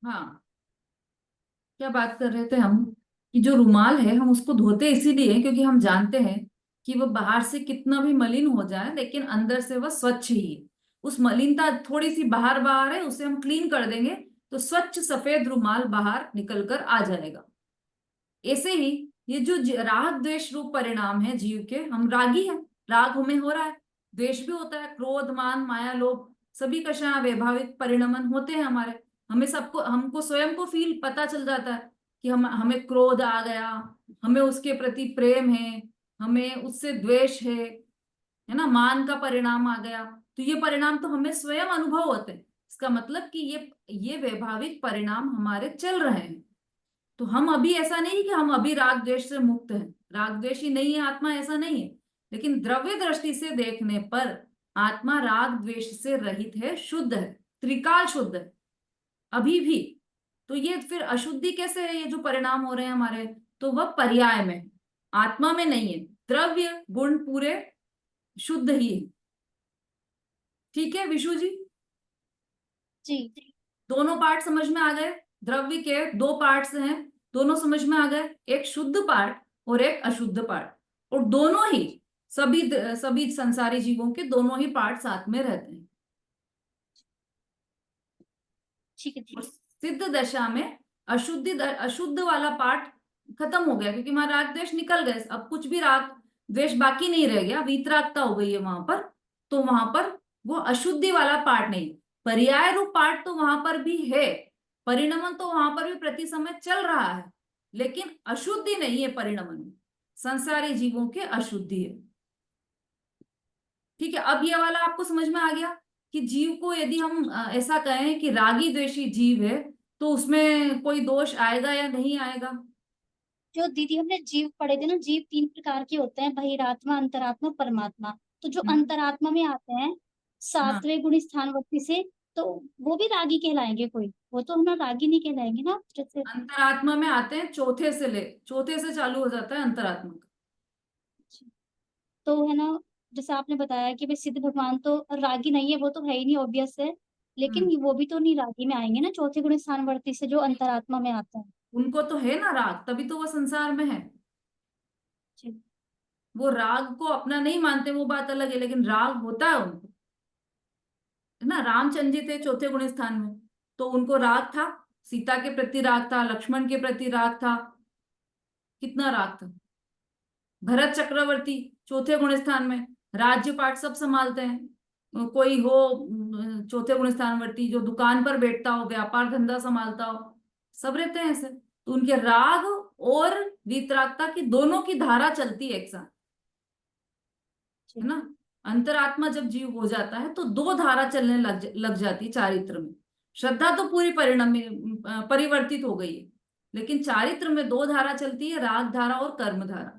हाँ, क्या बात कर रहे थे हम कि जो रुमाल है हम उसको धोते इसीलिए हैं क्योंकि हम जानते हैं कि वो बाहर से कितना भी मलिन हो जाए लेकिन अंदर से वह स्वच्छ ही है। उस मलिनता थोड़ी सी बाहर बाहर है, उसे हम क्लीन कर देंगे तो स्वच्छ सफेद रुमाल बाहर निकल कर आ जाएगा। ऐसे ही ये जो राग द्वेष रूप परिणाम है जीव के, हम रागी हैं, राग हमें हो रहा है, द्वेष भी होता है, क्रोध मान माया लोभ सभी कषाय वैभाविक परिणमन होते हैं हमारे। हमें सबको, हमको स्वयं को फील पता चल जाता है कि हम हमें क्रोध आ गया, हमें उसके प्रति प्रेम है, हमें उससे द्वेष है ना, मान का परिणाम आ गया। तो ये परिणाम तो हमें स्वयं अनुभव होते हैं। इसका मतलब कि ये वैभाविक परिणाम हमारे चल रहे हैं। तो हम अभी, ऐसा नहीं कि हम अभी राग द्वेष से मुक्त हैं, राग द्वेष ही नहीं है आत्मा, ऐसा नहीं है। लेकिन द्रव्य दृष्टि से देखने पर आत्मा राग द्वेष से रहित है, शुद्ध है, त्रिकाल शुद्ध है अभी भी। तो ये फिर अशुद्धि कैसे है, ये जो परिणाम हो रहे हैं हमारे, तो वह पर्याय में है, आत्मा में नहीं है। द्रव्य गुण पूरे शुद्ध ही है। ठीक है विशु जी? जी। दोनों पार्ट समझ में आ गए? द्रव्य के दो पार्ट्स हैं, दोनों समझ में आ गए, एक शुद्ध पार्ट और एक अशुद्ध पार्ट। और दोनों ही, सभी सभी संसारी जीवों के दोनों ही पार्ट साथ में रहते हैं। ठीक है। और ठीक है। सिद्ध दशा में अशुद्ध वाला पार्ट खत्म हो गया क्योंकि वहां राग द्वेष निकल गए, अब कुछ भी राग द्वेष बाकी नहीं रह गया, वीतरागता हो गई है वहां पर। तो वहां पर वो अशुद्धि वाला पार्ट नहीं, पर्याय रूप पार्ट तो वहां पर भी है, परिणमन तो वहां पर भी प्रति समय चल रहा है, लेकिन अशुद्धि नहीं है परिणमन में, संसारी जीवों के अशुद्धि है। ठीक है, अब ये वाला आपको समझ में आ गया कि जीव को यदि हम ऐसा कहें कि रागी द्वेषी जीव है तो उसमें कोई दोष आएगा या नहीं आएगा? जो दीदी हमने जीव पढ़े थे ना, जीव तीन प्रकार के होते हैं, बहिरात्मा, अंतरात्मा, परमात्मा। तो जो हम्म। अंतरात्मा में आते हैं हाँ, सातवें गुण स्थानवर्ती से, तो वो भी रागी कहलाएंगे कोई? वो तो हम ना रागी नहीं कहलाएंगे ना जैसे। अंतरात्मा में आते हैं चौथे से चालू हो जाता है अंतरात्मा का। तो है ना, जैसे आपने बताया कि भाई सिद्ध भगवान तो रागी नहीं है, वो तो है ही नहीं, ऑब्वियस है। लेकिन हम्म। वो भी तो नहीं रागी में आएंगे ना, चौथे गुण स्थानवर्ती से जो अंतरात्मा में आता है। उनको तो है ना राग, तभी तो वो संसार में है। जी। वो राग को अपना नहीं मानते, वो बात अलग है, लेकिन राग होता है उनको, है ना। रामचंद्र जी थे चौथे गुण स्थान में, तो उनको राग था, सीता के प्रति राग था, लक्ष्मण के प्रति राग था, कितना राग था। भरत चक्रवर्ती चौथे गुण स्थान में, राज्य पाठ सब संभालते हैं। कोई हो चौथे गुण स्थानवर्ती जो दुकान पर बैठता हो, व्यापार धंधा संभालता हो, सब रहते हैं ऐसे। तो उनके राग और वीतरागता की दोनों की धारा चलती है एक साथ, है जी। ना। अंतरात्मा जब जीव हो जाता है तो दो धारा चलने लग जाती है चारित्र में। श्रद्धा तो पूरी परिणाम परिवर्तित हो गई है, लेकिन चारित्र में दो धारा चलती है, राग धारा और कर्म धारा,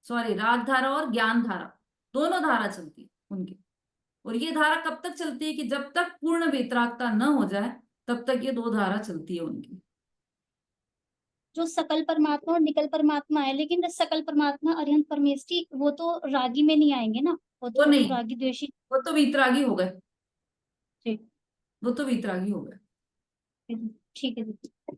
सॉरी राग धारा और ज्ञान धारा, दोनों धारा चलती है उनकी। और ये धारा कब तक चलती है कि जब तक पूर्ण वितरागता न हो जाए तब तक ये दो धारा चलती है उनकी। जो सकल परमात्मा और निकल परमात्मा है, लेकिन सकल परमात्मा अरिहंत परमेष्टि वो तो रागी में नहीं आएंगे ना, वो वो तो नहीं, रागी द्वेषी। वो तो वितरागी हो गए, जी। वो तो वितरागी हो गए। ठीक है दीदी।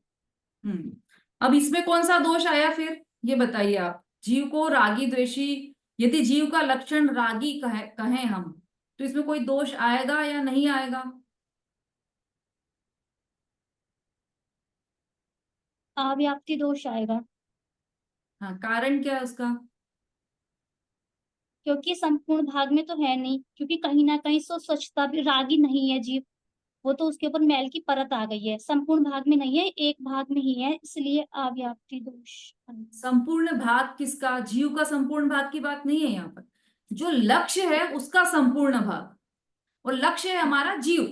हम्म। अब इसमें कौन सा दोष आया फिर, ये बताइए आप। जीव को रागी द्वेषी, यदि जीव का लक्षण रागी कहें हम, तो इसमें कोई दोष आएगा या नहीं आएगा? अव्याप्ति दोष आएगा। हाँ, कारण क्या है उसका? क्योंकि संपूर्ण भाग में तो है नहीं, क्योंकि कहीं ना कहीं सो स्वच्छता भी, रागी नहीं है जीव, वो तो उसके ऊपर मैल की परत आ गई है, संपूर्ण भाग में नहीं है, एक भाग में ही है, इसलिए अव्याप्ति दोष। संपूर्ण भाग किसका? जीव का संपूर्ण भाग की बात नहीं है यहाँ पर, जो लक्ष्य है उसका संपूर्ण भाग। और लक्ष्य है हमारा जीव,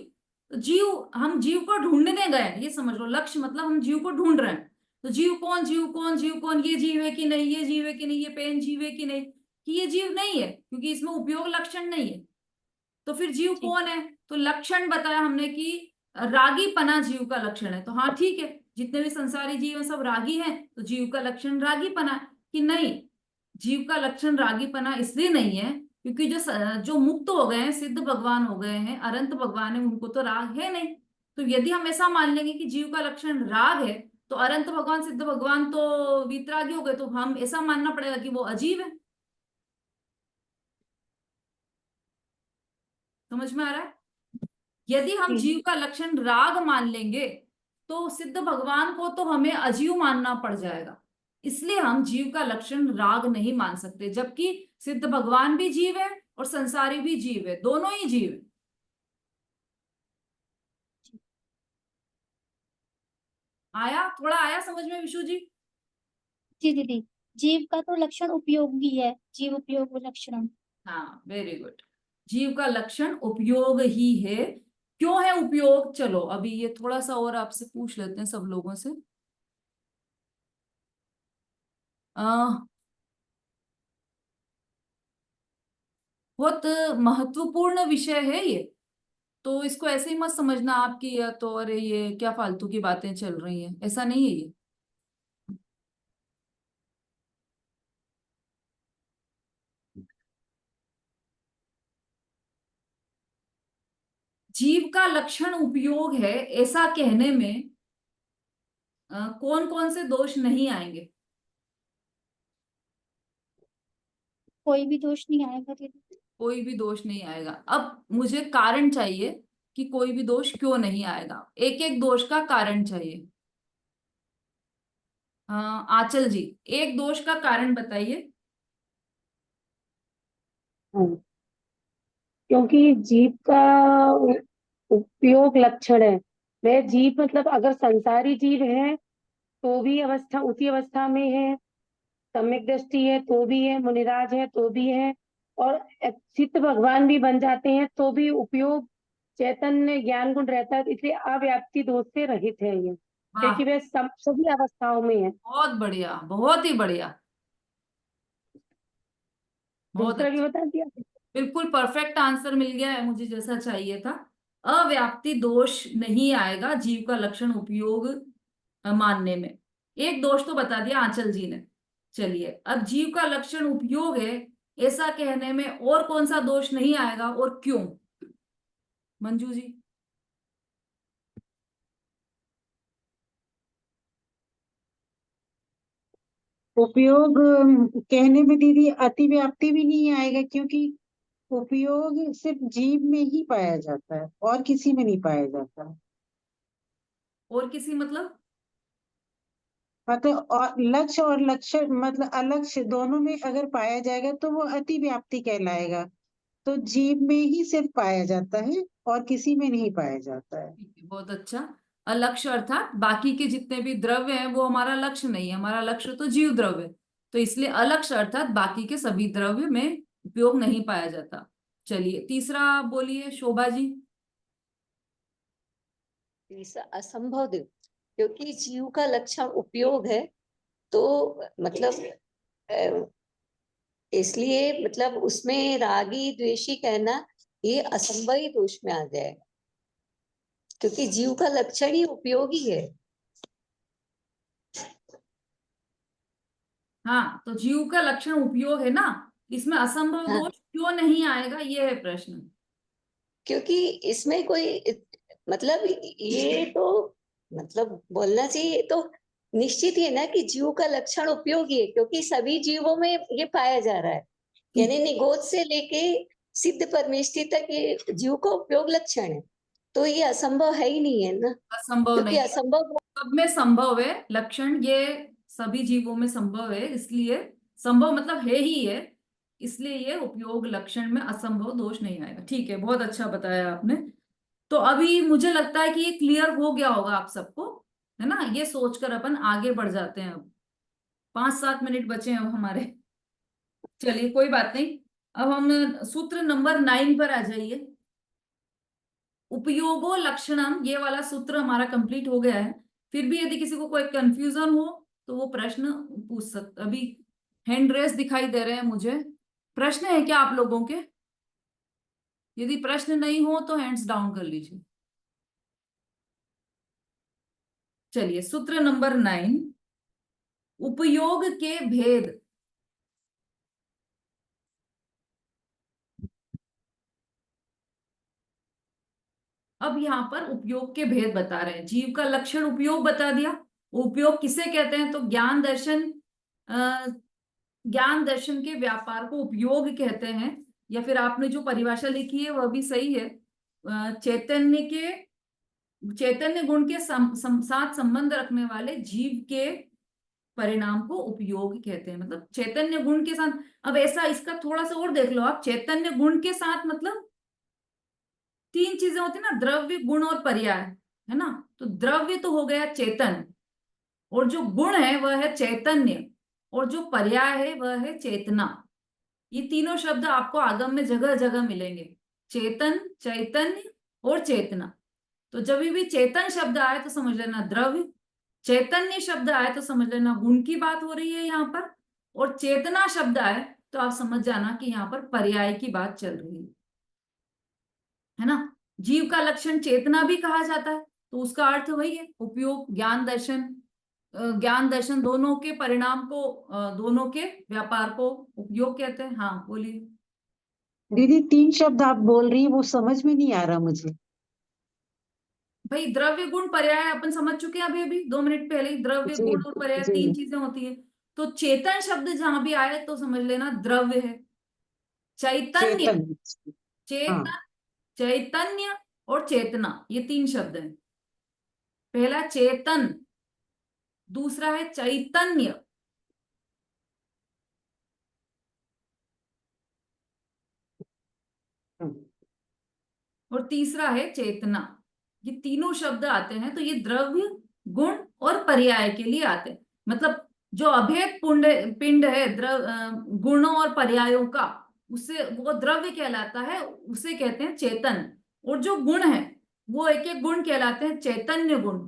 तो जीव, हम जीव को ढूंढने गए हैं, ये समझ लो। लक्ष्य मतलब हम जीव को ढूंढ रहे हैं। तो जीव कौन, जीव कौन, जीव कौन, ये जीव है कि नहीं, ये जीव है कि नहीं, ये पेन जीव है कि नहीं, कि ये जीव नहीं है क्योंकि इसमें उपयोग लक्षण नहीं है। तो फिर जीव ठीक। कौन है? तो लक्षण बताया हमने कि रागी पना जीव का लक्षण है। तो हाँ ठीक है, जितने भी संसारी जीव हैं सब रागी हैं, तो जीव का लक्षण रागी पना है कि नहीं? जीव का लक्षण रागी पना इसलिए नहीं है क्योंकि जो मुक्त हो गए हैं, सिद्ध भगवान हो गए हैं, अनंत भगवान है, उनको तो राग है नहीं। तो यदि हम ऐसा मान लेंगे कि जीव का लक्षण राग है, तो अनंत भगवान सिद्ध भगवान तो वीतरागी हो गए, तो हम ऐसा मानना पड़ेगा कि वो अजीव है। समझ में आ रहा है? यदि हम जी जीव का लक्षण राग मान लेंगे, तो सिद्ध भगवान को तो हमें अजीव मानना पड़ जाएगा। इसलिए हम जीव का लक्षण राग नहीं मान सकते, जबकि सिद्ध भगवान भी जीव है और संसारी भी जीव है, दोनों ही जीव है। आया, थोड़ा आया समझ में विशु जी? जी दीदी, जीव का तो लक्षण उपयोगी है, जीव उपयोग लक्षण। हाँ, वेरी गुड। जीव का लक्षण उपयोग ही है। क्यों है उपयोग? चलो अभी ये थोड़ा सा और आपसे पूछ लेते हैं सब लोगों से। आ, बहुत महत्वपूर्ण विषय है ये, तो इसको ऐसे ही मत समझना आपकी या तो अरे ये क्या फालतू की बातें चल रही हैं, ऐसा नहीं है ये। जीव का लक्षण उपयोग है, ऐसा कहने में कौन कौन से दोष नहीं आएंगे? कोई भी दोष नहीं आएगा दीदी। कोई भी दोष नहीं आएगा। अब मुझे कारण चाहिए कि कोई भी दोष क्यों नहीं आएगा, एक एक दोष का कारण चाहिए। आंचल जी, एक दोष का कारण बताइए। हाँ, क्योंकि जीव का उपयोग लक्षण है। वह जीव मतलब अगर संसारी जीव है तो भी अवस्था उसी अवस्था में है, सम्यक दृष्टि है तो भी है, मुनिराज है तो भी है, और चित्त भगवान भी बन जाते हैं तो भी उपयोग चैतन्य ज्ञान गुण रहता है, इसलिए अव्याप्ति दोष से रहित है ये, वाह, क्योंकि वह सभी अवस्थाओं में है। बहुत बढ़िया, बहुत ही बढ़िया, बहुत दूसरा भी अच्छा। बता दिया। बिल्कुल परफेक्ट आंसर मिल गया है मुझे, जैसा चाहिए था। अव्याप्ति दोष नहीं आएगा जीव का लक्षण उपयोग मानने में। एक दोष तो बता दिया आंचल जी ने। चलिए, अब जीव का लक्षण उपयोग है ऐसा कहने में और कौन सा दोष नहीं आएगा और क्यों? मंजू जी। उपयोग कहने में दीदी अतिव्याप्ति भी नहीं आएगा, क्योंकि उपयोग सिर्फ जीव में ही पाया जाता है और किसी में नहीं पाया जाता। और किसी मतलब? मतलब और लक्ष्य और लक्ष्य मतलब अलक्ष्य दोनों में अगर पाया जाएगा तो वो अतिव्याप्ति कहलाएगा। तो जीव में ही सिर्फ पाया जाता है और किसी में नहीं पाया जाता है। ठीक है, बहुत अच्छा। अलक्ष्य अर्थात बाकी के जितने भी द्रव्य हैं वो हमारा लक्ष्य नहीं है, हमारा लक्ष्य तो जीव द्रव्य है। तो इसलिए अलक्ष्य अर्थात बाकी के सभी द्रव्य में उपयोग नहीं पाया जाता। चलिए तीसरा बोलिए शोभा जी। तीसरा असंभव देव, क्योंकि जीव का लक्षण उपयोग है, तो मतलब इसलिए मतलब उसमें रागी द्वेषी कहना ये असंभव ही दोष में आ जाएगा, क्योंकि जीव का लक्षण ही उपयोगी है। हाँ, तो जीव का लक्षण उपयोग है ना, इसमें असंभव हाँ, दोष क्यों नहीं आएगा, ये है प्रश्न। क्योंकि इसमें कोई मतलब ये तो मतलब बोलना चाहिए तो निश्चित ही है ना कि जीव का लक्षण उपयोगी है, क्योंकि सभी जीवों में ये पाया जा रहा है, ठीक यानी है, निगोद से लेके सिद्ध परमेष्टि तक ये जीव का उपयोग लक्षण है, तो ये असंभव है ही नहीं है ना, असंभव क्योंकि नहीं है। असंभव। सब में संभव है लक्षण, ये सभी जीवों में संभव है, इसलिए संभव मतलब है ही है, इसलिए ये उपयोग लक्षण में असंभव दोष नहीं आएगा। ठीक है, बहुत अच्छा बताया आपने। तो अभी मुझे लगता है कि ये क्लियर हो गया होगा आप सबको, है ना? ये सोचकर अपन आगे बढ़ जाते हैं। अब 5-7 मिनट बचे हैं अब हमारे। चलिए कोई बात नहीं। अब हम सूत्र नंबर 9 पर आ जाइए। उपयोगो लक्षणम, ये वाला सूत्र हमारा कंप्लीट हो गया है। फिर भी यदि किसी को कोई कंफ्यूजन हो तो वो प्रश्न पूछ सकता। अभी हैंड रेस दिखाई दे रहे हैं मुझे। प्रश्न है क्या आप लोगों के? यदि प्रश्न नहीं हो तो हैंड्स डाउन कर लीजिए। चलिए सूत्र नंबर 9, उपयोग के भेद। अब यहाँ पर उपयोग के भेद बता रहे हैं। जीव का लक्षण उपयोग बता दिया। उपयोग किसे कहते हैं? तो ज्ञान दर्शन के व्यापार को उपयोग कहते हैं। या फिर आपने जो परिभाषा लिखी है वह भी सही है। चैतन्य गुण के साथ संबंध रखने वाले जीव के परिणाम को उपयोग कहते हैं। मतलब चैतन्य गुण के साथ। अब ऐसा इसका थोड़ा सा और देख लो आप। चैतन्य गुण के साथ मतलब तीन चीजें होती है ना, द्रव्य, गुण और पर्याय, है ना। तो द्रव्य तो हो गया चेतन, और जो गुण है वह है चैतन्य, और जो पर्याय है वह है चेतना। ये तीनों शब्द आपको आगम में जगह जगह मिलेंगे। चेतन, चैतन्य और चेतना। तो जब भी चेतन शब्द आए तो समझ लेना द्रव्य, चैतन्य शब्द आए तो समझ लेना गुण की बात हो रही है यहाँ पर, और चेतना शब्द आए तो आप समझ जाना कि यहाँ पर पर्याय की बात चल रही है ना। जीव का लक्षण चेतना भी कहा जाता है, तो उसका अर्थ वही है उपयोग। ज्ञान दर्शन दोनों के परिणाम को, दोनों के व्यापार को उपयोग कहते हैं। हाँ बोलिए। दीदी 3 शब्द आप बोल रही है वो समझ में नहीं आ रहा मुझे। भाई द्रव्य, गुण, पर्याय अपन समझ चुके हैं अभी अभी 2 मिनट पहले ही। द्रव्य, जी गुण और पर्याय जी। तीन चीजें होती है। तो चेतन शब्द जहां भी आए तो समझ लेना द्रव्य है। चैतन्य, चेतन। हाँ। चेतन, चैतन्य और चेतना, ये तीन शब्द हैं। पहला चेतन, दूसरा है चैतन्य, हम्म, और तीसरा है चेतना। ये तीनों शब्द आते हैं तो ये द्रव्य, गुण और पर्याय के लिए आते हैं। मतलब जो अभेद पिंड है गुणों और पर्यायों का, उससे वो द्रव्य कहलाता है, उसे कहते हैं चेतन। और जो गुण है वो एक एक गुण कहलाते हैं चैतन्य गुण।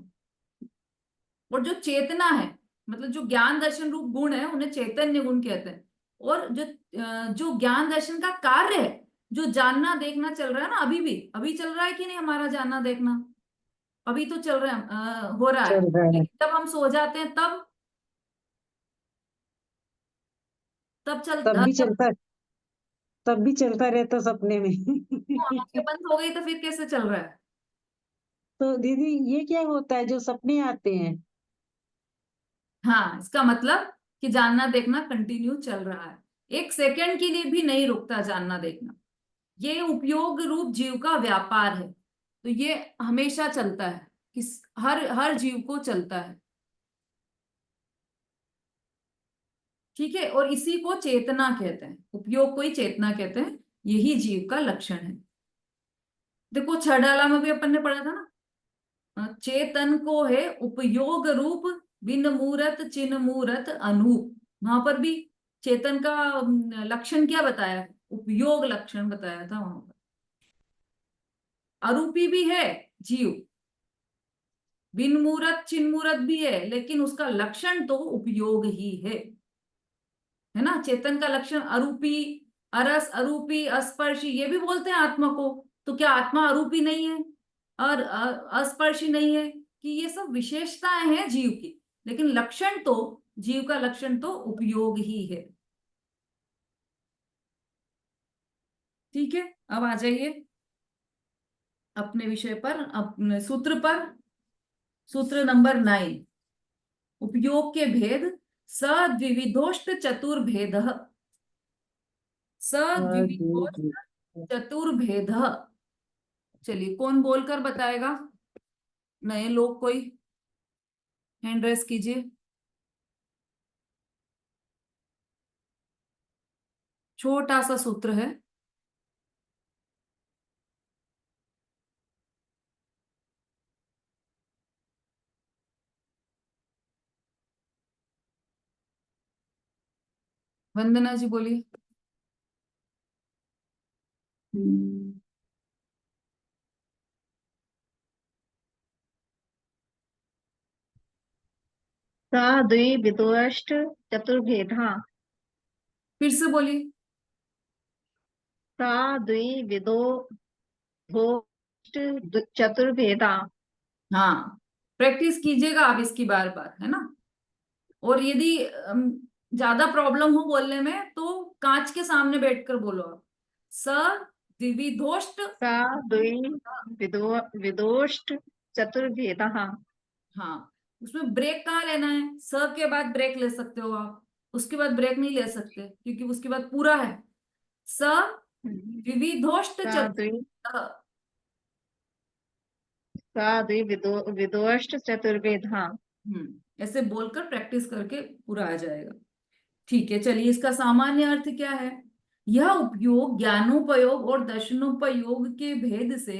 और जो चेतना है, मतलब जो ज्ञान दर्शन रूप गुण है, उन्हें चैतन्य गुण कहते हैं। और जो ज्ञान दर्शन का कार्य है, जो जानना देखना चल रहा है ना, अभी चल रहा है कि नहीं हमारा जानना देखना? अभी तो चल रहा है, हो रहा है। चल रहा है। लेकिन जब हम सो जाते हैं तब चल तब भी तब चलता तब भी चलता रहता सपने में। आंखें बंद हो गई तो फिर कैसे चल रहा है? तो दीदी ये क्या होता है जो सपने आते हैं? हाँ, इसका मतलब कि जानना देखना कंटिन्यू चल रहा है। एक सेकंड के लिए भी नहीं रुकता जानना देखना। ये उपयोग रूप जीव का व्यापार है। तो ये हमेशा चलता है, किस हर हर जीव को चलता है। ठीक है, और इसी को चेतना कहते हैं। उपयोग को ही चेतना कहते हैं। यही जीव का लक्षण है। देखो छडाला में भी अपन ने पढ़ा था ना, चेतन को है उपयोग रूप बिन मूरत चिन्ह मूरत अनूप। वहां पर भी चेतन का लक्षण क्या बताया है? उपयोग लक्षण बताया था वहां पर। अरूपी भी है जीव, बिन मूरत चिन्ह मूरत भी है, लेकिन उसका लक्षण तो उपयोग ही है ना। चेतन का लक्षण अरूपी, अरस, अरूपी, अस्पर्शी, ये भी बोलते हैं आत्मा को। तो क्या आत्मा अरूपी नहीं है और अस्पर्शी नहीं है? कि ये सब विशेषताएं हैं जीव की, लेकिन लक्षण तो, जीव का लक्षण तो उपयोग ही है। ठीक है, अब आ जाइए अपने विषय पर, अपने सूत्र पर। सूत्र नंबर 9, उपयोग के भेद। सद्विविधोष्ट चतुर्भेद, सद्विविधोष्ट चतुर्भेद। चलिए कौन बोलकर बताएगा? नए लोग कोई हैंड रेस कीजिए। छोटा सा सूत्र है। वंदना जी बोलिए। द्विविदोष्ट चतुर्भेदः। फिर से बोलिए। द्विविदो चतुर्भेदा। हाँ, प्रैक्टिस कीजिएगा आप इसकी बार बार, है ना। और यदि ज्यादा प्रॉब्लम हो बोलने में तो कांच के सामने बैठकर बोलो आप। स द्विविधोष्ट। सा द्वि विदोष्ट चतुर्भेदः। हाँ, उसमें ब्रेक कहाँ लेना है? स के बाद ब्रेक ले सकते हो आप, उसके बाद ब्रेक नहीं ले सकते क्योंकि उसके बाद पूरा है। स द्विविधोष्ट सा द्वि विदोष्ट चतुर्भेदः। ऐसे बोलकर प्रैक्टिस करके पूरा आ जाएगा। ठीक है, चलिए इसका सामान्य अर्थ क्या है? यह उपयोग ज्ञानोपयोग और दर्शनोपयोग के भेद से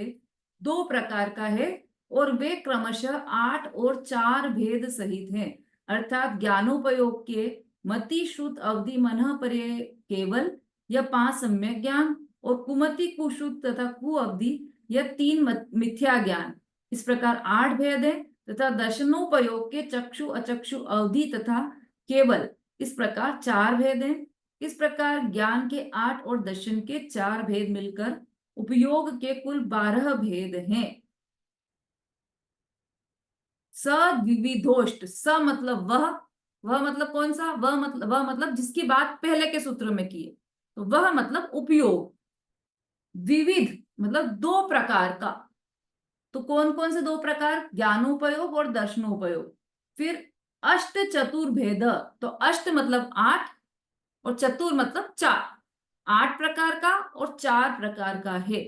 दो प्रकार का है और वे क्रमशः 8 और 4 भेद सहित हैं। अर्थात ज्ञानोपयोग के मति श्रुत अवधि मनः पर्य केवल या 5 सम्यक ज्ञान और कुमति कुश्रुत तथा कु अवधि या 3 मिथ्या ज्ञान, इस प्रकार 8 भेद है। तथा दर्शनोपयोग के चक्षु अचक्षु अवधि तथा केवल, इस प्रकार 4 भेद हैं। इस प्रकार ज्ञान के 8 और दर्शन के 4 भेद मिलकर उपयोग के कुल 12 भेद हैं। स द्विविधोष्ट, स मतलब वह मतलब कौन सा? वह मतलब जिसकी बात पहले के सूत्र में की है, तो वह मतलब उपयोग। द्विविध मतलब 2 प्रकार का, तो कौन कौन से 2 प्रकार? ज्ञानोपयोग और दर्शनोपयोग। फिर अष्ट चतुर्भेद, तो अष्ट मतलब 8 और चतुर मतलब 4, 8 प्रकार का और 4 प्रकार का है।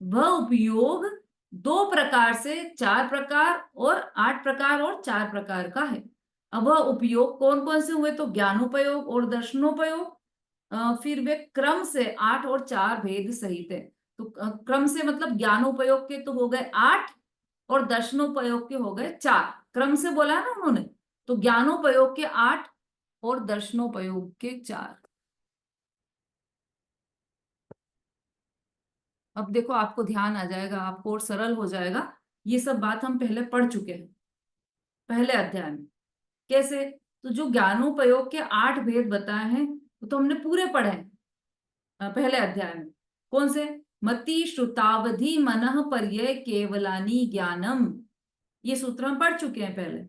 वह उपयोग 2 प्रकार से 4 प्रकार और 8 प्रकार और 4 प्रकार का है। अब वह उपयोग कौन कौन से हुए? तो ज्ञानोपयोग और दर्शनोपयोग। फिर वे क्रम से 8 और 4 भेद सहित है। तो क्रम से मतलब ज्ञानोपयोग के तो हो गए 8 और दर्शनोपयोग के हो गए 4, क्रम से बोला है ना उन्होंने, तो ज्ञानोपयोग के 8 और दर्शनोपयोग के 4। अब देखो आपको ध्यान आ जाएगा, आपको और सरल हो जाएगा। ये सब बात हम पहले पढ़ चुके हैं पहले अध्याय में। कैसे? तो जो ज्ञानोपयोग के 8 भेद बताए हैं वो तो हमने पूरे पढ़े हैं पहले अध्याय में। कौन से? मति श्रुतावधि मनः पर्यय केवलानी ज्ञानम, ये सूत्र हम पढ़ चुके हैं पहले।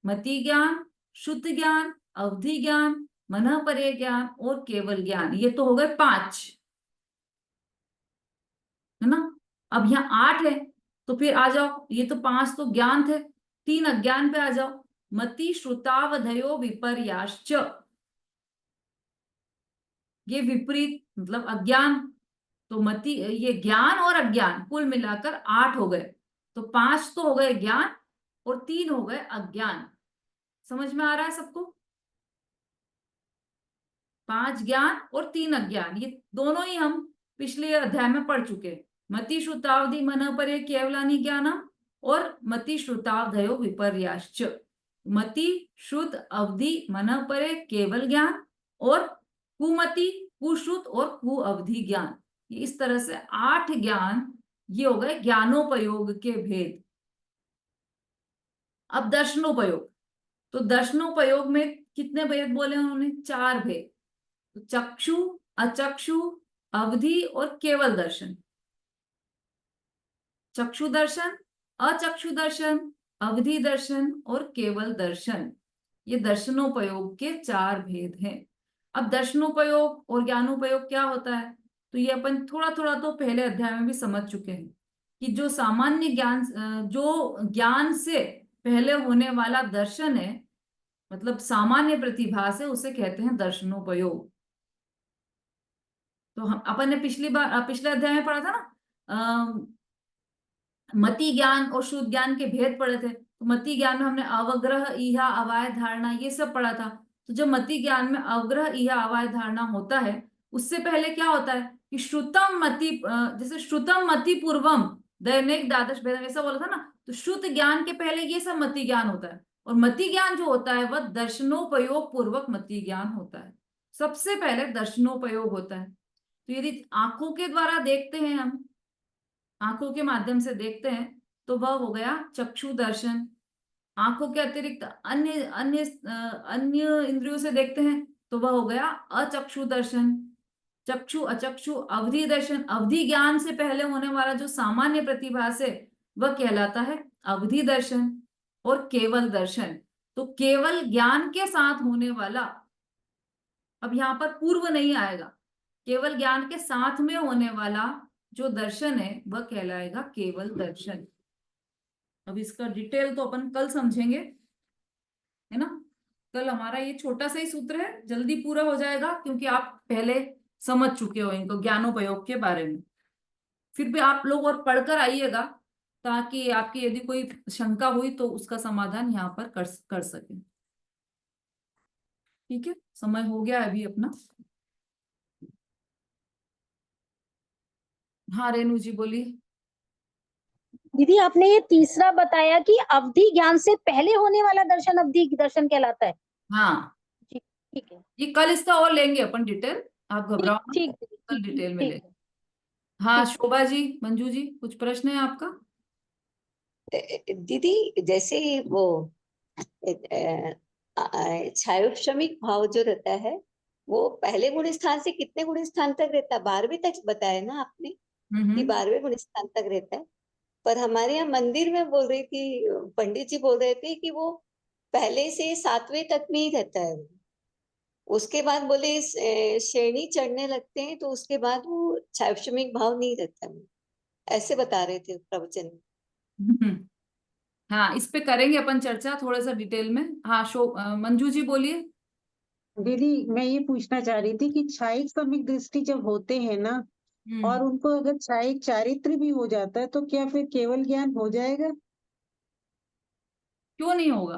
मति ज्ञान, शुद्ध ज्ञान, अवधि ज्ञान, मनः पर्यय ज्ञान और केवल ज्ञान, ये तो हो गए 5, है ना। अब यहाँ 8 है, तो फिर आ जाओ, ये तो 5 तो ज्ञान थे, 3 अज्ञान पे आ जाओ। मति श्रुतावधयो विपर्याश्च, ये विपरीत मतलब अज्ञान। तो मति, ये ज्ञान और अज्ञान कुल मिलाकर 8 हो गए। तो 5 तो हो गए ज्ञान और 3 हो गए अज्ञान। समझ में आ रहा है सबको? 5 ज्ञान और 3 अज्ञान, ये दोनों ही हम पिछले अध्याय में पढ़ चुके हैं। मति श्रुतावधि मनः पर्यय केवलानी ज्ञानम और मति श्रुतावधयो विपर्याश्च। मति श्रुत अवधि मनः पर्यय केवल ज्ञान और कुमति कुश्रुत और कु अवधि ज्ञान, इस तरह से 8 ज्ञान, ये हो गए ज्ञानोपयोग के भेद। अब दर्शनोपयोग, तो दर्शनोपयोग में कितने भेद बोले उन्होंने? 4 भेद। तो चक्षु अचक्षु अवधि और केवल दर्शन। चक्षु दर्शन, अचक्षु दर्शन, अवधि दर्शन और केवल दर्शन, ये दर्शनोपयोग के 4 भेद हैं। अब दर्शनोपयोग और ज्ञानोपयोग क्या होता है? तो ये अपन थोड़ा थोड़ा तो पहले अध्याय में भी समझ चुके हैं कि जो सामान्य ज्ञान, जो ज्ञान से पहले होने वाला दर्शन है, मतलब सामान्य प्रतिभा से, उसे कहते हैं दर्शनोपयोग। तो हम अपन ने पिछले अध्याय में पढ़ा था ना, मति ज्ञान और शुद्ध ज्ञान के भेद पढ़े थे। तो मति ज्ञान में हमने अवग्रह ईहा अवाय धारणा ये सब पढ़ा था। तो जब मति ज्ञान में अवग्रह ईहा अवाय धारणा होता है, उससे पहले क्या होता है कि श्रुतम मति, जैसे श्रुतम मति पूर्वम दैनिक द्वादश भेदम, ऐसा बोला था ना। तो शुद्ध ज्ञान के पहले ये सब मति ज्ञान होता है, और मति ज्ञान जो होता है वह दर्शनोपयोग पूर्वक मति ज्ञान होता है। सबसे पहले दर्शनोपयोग होता है। तो यदि आंखों के द्वारा देखते हैं, हम आंखों के माध्यम से देखते हैं, तो वह हो गया चक्षु दर्शन। आंखों के अतिरिक्त अन्य अन्य अन्य इंद्रियों से देखते हैं, तो वह हो गया अचक्षु दर्शन। चक्षु अचक्षु अवधि दर्शन, अवधि ज्ञान से पहले होने वाला जो सामान्य प्रतिभा से, वह कहलाता है अवधि दर्शन। और केवल दर्शन, तो केवल ज्ञान के साथ होने वाला, अब यहाँ पर पूर्व नहीं आएगा, केवल ज्ञान के साथ में होने वाला जो दर्शन है वह कहलाएगा केवल दर्शन। अब इसका डिटेल तो अपन कल समझेंगे, है ना। कल हमारा ये छोटा सा ही सूत्र है, जल्दी पूरा हो जाएगा क्योंकि आप पहले समझ चुके हो इनको ज्ञानोपयोग के बारे में। फिर भी आप लोग और पढ़कर आइएगा ताकि आपकी यदि कोई शंका हुई तो उसका समाधान यहाँ पर कर सके। ठीक है, समय हो गया अभी अपना। हाँ रेणु जी बोलिए। दीदी आपने ये तीसरा बताया कि अवधि ज्ञान से पहले होने वाला दर्शन अवधि दर्शन कहलाता है। हाँ ठीक है, ये कल इसका और लेंगे अपन डिटेल, आप घबराओ मत, ठीक कल डिटेल में ठीक लेंगे। हाँ ठीक। शोभा जी, मंजू जी, कुछ प्रश्न है आपका? दीदी जैसे वो छायोश्रमिक भाव जो रहता है वो पहले गुण स्थान से कितने गुण स्थान तक रहता है? 12वें तक बताया ना आपने कि 12वें गुण स्थान तक रहता है। पर हमारे यहाँ मंदिर में बोल रही थी, पंडित जी बोल रहे थे कि वो पहले से 7वें तक में ही रहता है। उसके बाद बोले श्रेणी चढ़ने लगते हैं तो उसके बाद वो छायोश्रमिक भाव नहीं रहता है, ऐसे बता रहे थे प्रवचन में। हाँ इस पे करेंगे अपन चर्चा थोड़ा सा डिटेल में। हाँ मंजू जी बोलिए। दीदी मैं ये पूछना चाह रही थी कि क्षायिक समिक दृष्टि जब होते हैं ना, और उनको अगर क्षायिक चारित्र भी हो जाता है तो क्या फिर केवल ज्ञान हो जाएगा? क्यों नहीं होगा?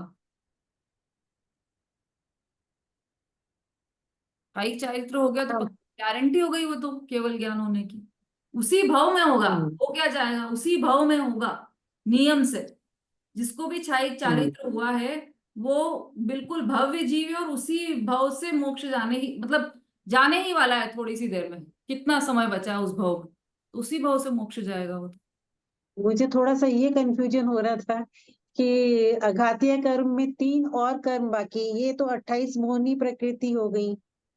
भाई चारित्र हो गया तो हाँ। गारंटी हो गई वो तो केवल ज्ञान होने की। उसी भाव में होगा, हम्म, हो क्या जाएगा, उसी भाव में होगा नियम से। जिसको भी क्षायिक हम्म। चारित्र हुआ है वो बिल्कुल भव्य जीव है और उसी भाव से मोक्ष जाने ही मतलब जाने ही वाला है थोड़ी सी देर में। कितना समय बचा है उस भाव में, तो उसी भाव से मोक्ष जाएगा वो। मुझे थोड़ा सा ये कंफ्यूजन हो रहा था कि अघातीय कर्म में 3 और कर्म बाकी, ये तो 28 मोहनी प्रकृति हो गई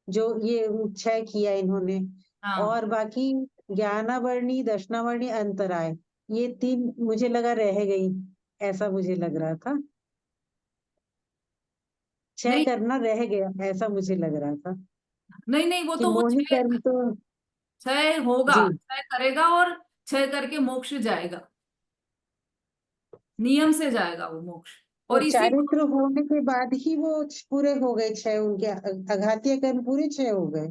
जो ये क्षय किया इन्होंने, हाँ और बाकी ज्ञानावर्णी दर्शनावर्णी अंतराय, ये 3 मुझे लगा रह गई, ऐसा मुझे लग रहा था। क्षय नहीं करना रह गया ऐसा मुझे लग रहा था नहीं नहीं, वो कि तो वो मोहिनी क्षय कर्म तो। क्षय होगा, जी। क्षय करेगा और क्षय करके मोक्ष जाएगा, नियम से जाएगा वो मोक्ष। तो और इसी चारित्र होने के बाद ही वो पूरे हो गए क्षय, उनके अघातीय कर्म पूरे क्षय हो गए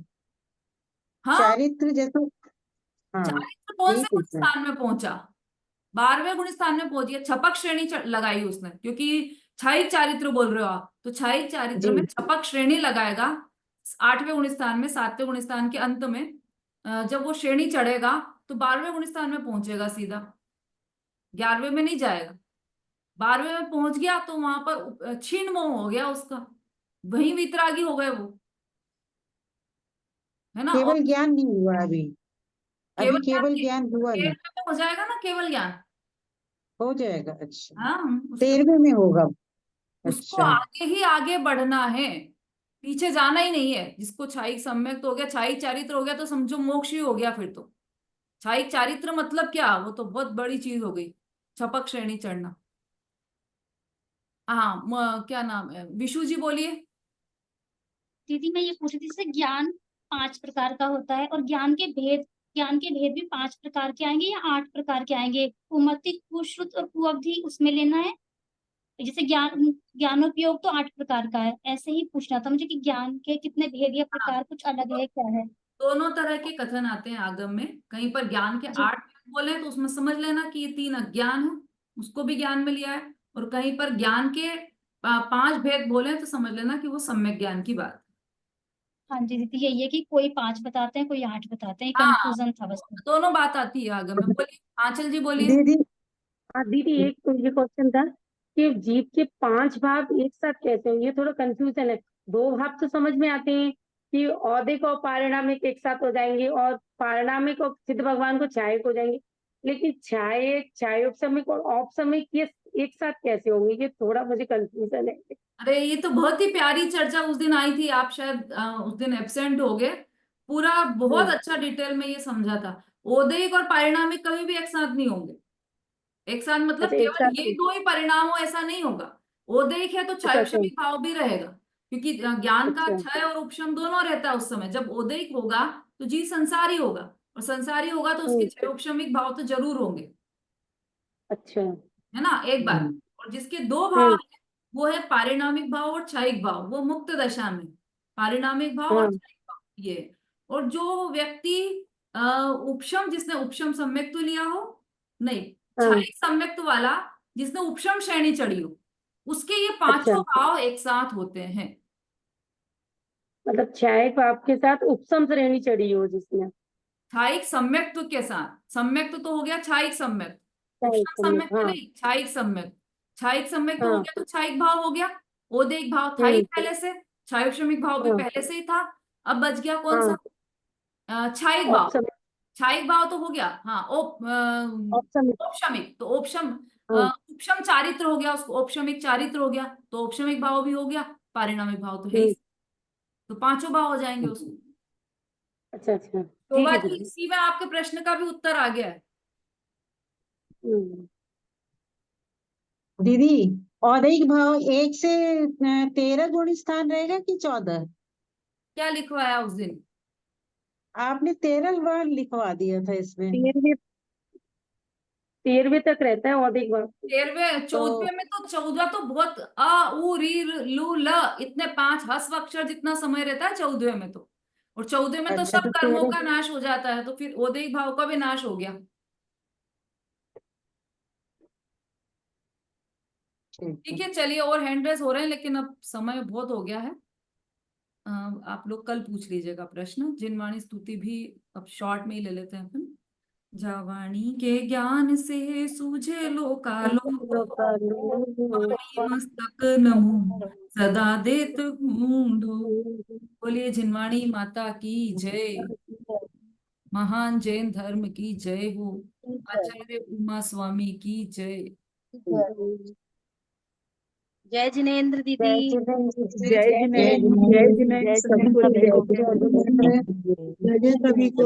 हाँ चारित्र जैसे। हाँ, चारित्र कौन यही से गुण पूछना है। स्थान में पहुंचा? 12वें गुण स्थान में पहुंची है, छपक श्रेणी लगाई उसने, क्योंकि क्षायिक चारित्र बोल रहे हो आप तो क्षायिक चारित्र में जी। छपक श्रेणी लगाएगा 8वें गुण स्थान में, 7वें गुण स्थान के अंत में। जब वो श्रेणी चढ़ेगा तो 12वें गुण स्थान में पहुंचेगा सीधा, 11वें में नहीं जाएगा। 12वें में पहुंच गया तो वहां पर क्षीण मोह हो गया उसका, वही वितरागी हो गए वो, है ना। और केवल ज्ञान नहीं हुआ अभी, केवल अभी ज्ञान केवल नहीं, ज्ञान हुआ नहीं। 13वें में हो जाएगा ना केवल ज्ञान। हो जाएगा, अच्छा। हाँ उसके 13वें में होगा। उसको अच्छा। आगे ही आगे बढ़ना है, पीछे जाना ही नहीं है। जिसको क्षायिक सम्यक तो हो गया, क्षायिक चारित्र हो गया तो समझो मोक्ष ही हो गया फिर तो। क्षायिक चारित्र मतलब क्या, वो तो बहुत बड़ी चीज हो गई, छपक श्रेणी चढ़ना। हाँ क्या नाम है, विशु जी बोलिए। दीदी मैं ये पूछ रही थी जैसे ज्ञान 5 प्रकार का होता है और ज्ञान के भेद भी 5 प्रकार के आएंगे या 8 प्रकार के आएंगे? कुमति, कुश्रुत और कुअवधि उसमें लेना है। जैसे ज्ञानोपयोग तो 8 प्रकार का है, ऐसे ही पूछना था मुझे कि ज्ञान के कितने भेद या हाँ प्रकार कुछ अलग है क्या है? दोनों तरह के कथन आते हैं आगम में, कहीं पर ज्ञान के जी 8 बोले तो उसमें समझ लेना कि ये 3 अज्ञान है, उसको भी ज्ञान में लिया है। और कहीं पर ज्ञान के 5 भेद बोले तो समझ लेना कि वो सम्यक ज्ञान की बात। हाँ जी दीदी, यही है कि कोई 5 बताते हैं कोई 8 बताते हैं, हाँ कंफ्यूजन था बस। दोनों बात आती है आगम में। बोलिए आंचल जी बोलिए। दीदी, हाँ दीदी, एक तो ये क्वेश्चन था कि जीव के 5 भाव एक साथ कैसे होंगे, ये थोड़ा कंफ्यूजन है। 2 भाव तो समझ में आते हैं कि औदिक और पारिणामिक एक साथ हो जाएंगे और पारिणामिक और सिद्ध भगवान को छायक हो जाएंगे, लेकिन छायक छायोपसमिक और औपसमिक ये एक साथ कैसे होंगे, ये थोड़ा मुझे कंफ्यूजन है। अरे ये तो बहुत ही प्यारी चर्चा उस दिन आई थी, आप शायद उस दिन एब्सेंट हो गए। पूरा बहुत हम्म, अच्छा डिटेल में ये समझा था। औदिक और पारिणामिक कभी भी एक साथ नहीं होंगे। एक साथ मतलब अच्छा, एक केवल साथ। ये दो ही परिणाम हो ऐसा नहीं होगा। औदिक है तो अच्छा अच्छा क्षायोपशमी भाव भी रहेगा, क्योंकि ज्ञान का अच्छा। क्षय और उपशम दोनों रहता है उस समय। जब औदिक होगा तो जीव संसारी होगा, और संसारी होगा तो उसके हम्म। 6 उपशमिक भाव तो जरूर होंगे, अच्छा। है ना, एक बार। और जिसके 2 भाव हम्म। हैं, वो है पारिणामिक भाव और क्षयिक भाव, वो मुक्त दशा में पारिणामिक भाव और हाँ। क्षयिक भाव ये। और जो व्यक्ति उपशम, जिसने उपशम सम्यक्त्व लिया हो, नहीं, हाँ। क्षयिक सम्यक्त्व वाला जिसने उपशम श्रेणी चढ़ी हो, उसके ये अच्छा, 5 भाव एक साथ होते हैं। मतलब क्षयिक भाव के साथ उपसम श्रेणी चढ़ी हो जिसमें। क्षयिक सम्यक्त्व के साथ, सम्यक्त्व तो हो गया क्षयिक सम्यक्त, क्षयिक उपशम सम्यक, सम्यक्त हाँ। नहीं, क्षयिक सम्यक्त। क्षयिक सम्यक्त हो हाँ। गया तो क्षयिक भाव हो गया, ओदेयिक भाव था ही हम्म। पहले से, क्षयोपशमिक भाव भी हाँ। पहले से ही था। अब बच गया कौन सा? हाँ। क्षयिक भाव। ऑप्शन। क्षयिक भाव तो हो गया, हाँ, ऑप्शन। औपशमिक तो हाँ। उपशम चारित्र हो गया, उसको औपशमिक चारित्र हो गया, तो औपशमिक भाव भी हो गया, पारिणामिक भाव तो है ही, हम्म। तो 5 भाव हो जाएंगे उसको। अच्छा अच्छा, ठीक शोभा है जी, दीदी। इसी में आपके प्रश्न का भी उत्तर आ गया है। हम्म। दीदी, औदैक भाव 1 से 13 गुण स्थान रहेगा कि 14? क्या लिखवाया उस दिन? आपने 13 बार लिखवा दिया था इसमें। 13वें तक रहता है औदिक भाव। 13वें, तो 14वें में तो 14 तो बहुत अ उ री लू ल इतने 5 ह्स्व अक्षर जितना समय रहता है 14वें में तो, और 14वें में तो अच्छा, सब तो कर्मों 13। का नाश हो जाता है, तो फिर ओदेयिक भाव का भी नाश हो गया। ठीक है। ठीक है, चलिए, और हैंड रेस हो रहे हैं, लेकिन अब समय बहुत हो गया है। आप लोग कल पूछ लीजिएगा प्रश्न। जिनवाणी स्तुति भी अब शॉर्ट में ही ले लेते हैं अपन। जावाणी के ज्ञान से सूझे लोकालोक, वाणी मस्तक नमो सदा देत हूँ ढो। बोलिए जिनवाणी माता की जय, महान जैन धर्म की जय हो, आचार्य उमा स्वामी की जय। जय जिनेन्द्र दीदी। जय जिनेन्द्र, जय जय जिनेन्द्र, जय जिनेन्द्र, सभी को जय जिनेन्द्र, जय सभी को।